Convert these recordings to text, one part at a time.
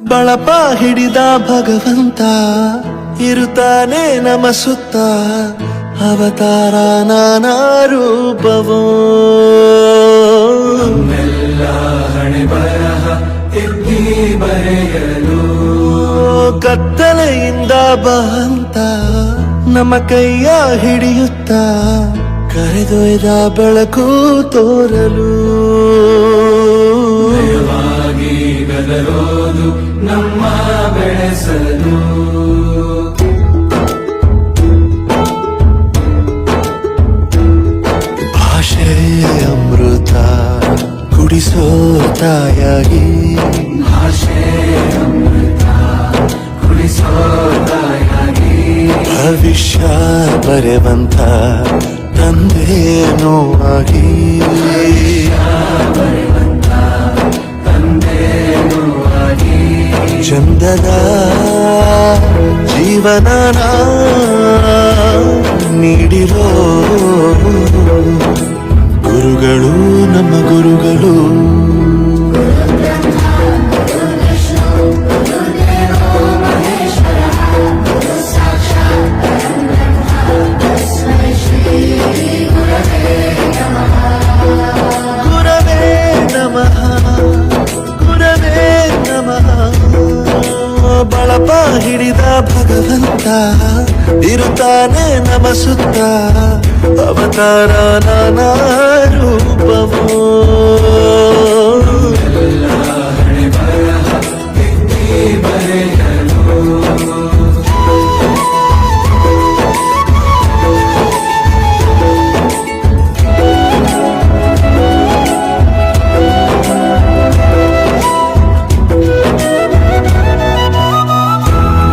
ಬಳಪ ಹಿಡಿದ ಭಗವಂತ ಇರುತ್ತಾನೆ ನಮ ಸುತ್ತ ಅವತಾರ ನಾನಾ ರೂಪವೋ ನಮ್ಮೆಲ್ಲ ಹಣೆ ಬರಹ ಎತ್ತಿ ಬರೆಯಲು ಕತ್ತಲೆಯಿಂದ ಬಂತ ನಮ್ಮ ಕೈಯ ಹಿಡಿಯುತ್ತ ಕರೆದೊಯ್ದ ಬೆಳಕು ತೋರಲು ದಯವಾಗಿ ಗದರೋದು ನಮ್ಮ ಬೆಳೆಸಲು ಭಾಷೆ ಅಮೃತ ಕುಡಿಸೋ ತಾಯಾಗಿ ಭಾಷೆ ಅಮೃತ ಕುಡಿಸೋ ತಾಯಾಗಿ ಭವಿಷ್ಯ ಬರೆವಂತ ತಂದೇನೋ ಆಗಿ ತಂದೇನೂ ಆಗಿ ಚಂದದ ಜೀವನನ ನೀಡಿರೋ ಗುರುಗಳು ನಮ್ಮ ಗುರುಗಳು ಗುರವೇ ನಮಃ ಗುರವೇ ನಮಃ ಬಳಪ ಹಿಡಿದ ಭಗವಂತ ಇರುತ್ತಾನೆ ನಮ ಸುತ್ತ ಅವತಾರ ನಾನಾ ರೂಪವೋ ಎಲ್ಲ ಹಣೆ ಬರಹ ಎತ್ತಿ ಬರೆಯಲು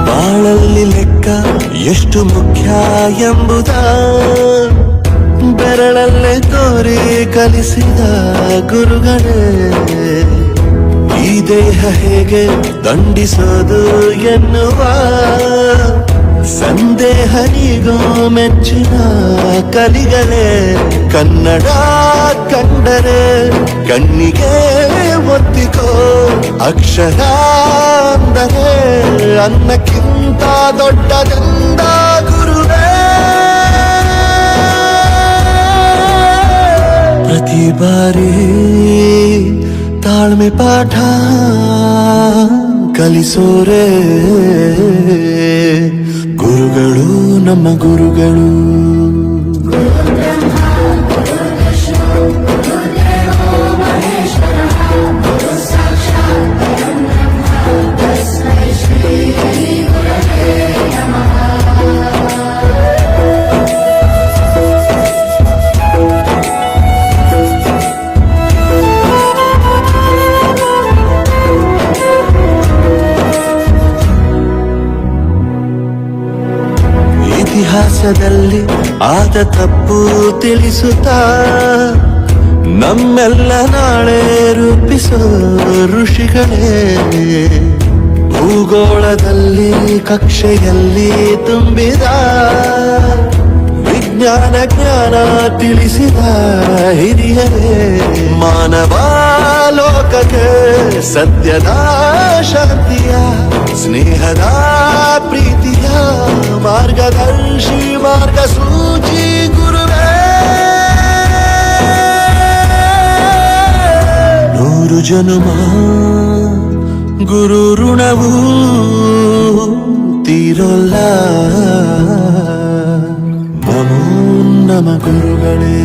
ಬಾಳಲ್ಲಿ ಲೆಕ್ಕ ಎಷ್ಟು ಮುಖ್ಯ ಎಂಬುದ ಬೆರಳಲ್ಲೇ ತೋರಿ ಕಲಿಸಿದ ಗುರುಗಳೇ ಈ ದೇಹ ಹೇಗೆ ದಂಡಿಸೋದು ಎನ್ನುವ ಸಂದೇಹನಿಗೋ ಮೆಚ್ಚಿನ ಕಲಿಗಳೇ ಕನ್ನಡ ಕಂಡರೆ ಕಣ್ಣಿಗೆ ಒತ್ತಿಕೋ ಅಕ್ಷರ ಅಂದರೆ ಅನ್ನಕ್ಕಿಂತ ದೊಡ್ಡದೆಂದ ಗುರುವೇ ಪ್ರತಿ ಬಾರಿ ತಾಳ್ಮೆ ಪಾಠ ಕಲಿಸೋರೆ ಗುರುಗಳು ನಮ್ಮ ಗುರುಗಳು ಇತಿಹಾಸದಲ್ಲಿ ಆದ ತಪ್ಪು ತಿಳಿಸುತ್ತಾ ನಮ್ಮೆಲ್ಲ ನಾಳೆ ರೂಪಿಸೋ ಋಷಿಗಳೇ ಭೂಗೋಳದಲ್ಲಿ ಕಕ್ಷೆಯಲ್ಲಿ ತುಂಬಿದ ವಿಜ್ಞಾನ ಜ್ಞಾನ ತಿಳಿಸಿದ ಹಿರಿಯರೇ ಮಾನವ ಲೋಕಕ್ಕೆ ಸತ್ಯದ ಶಾಂತಿಯ ಸ್ನೇಹದ ಪ್ರೀತಿಯ ಮಾರ್ಗದರ್ಶಿ ಮಾರ್ಗಸೂಚಿ ಗುರುವೇ ನೂರು ಜನುಮ ಗುರು ಋಣವು ತೀರೋಲ್ಲ ನಮೋ ನಮ ಗುರುಗಳೇ.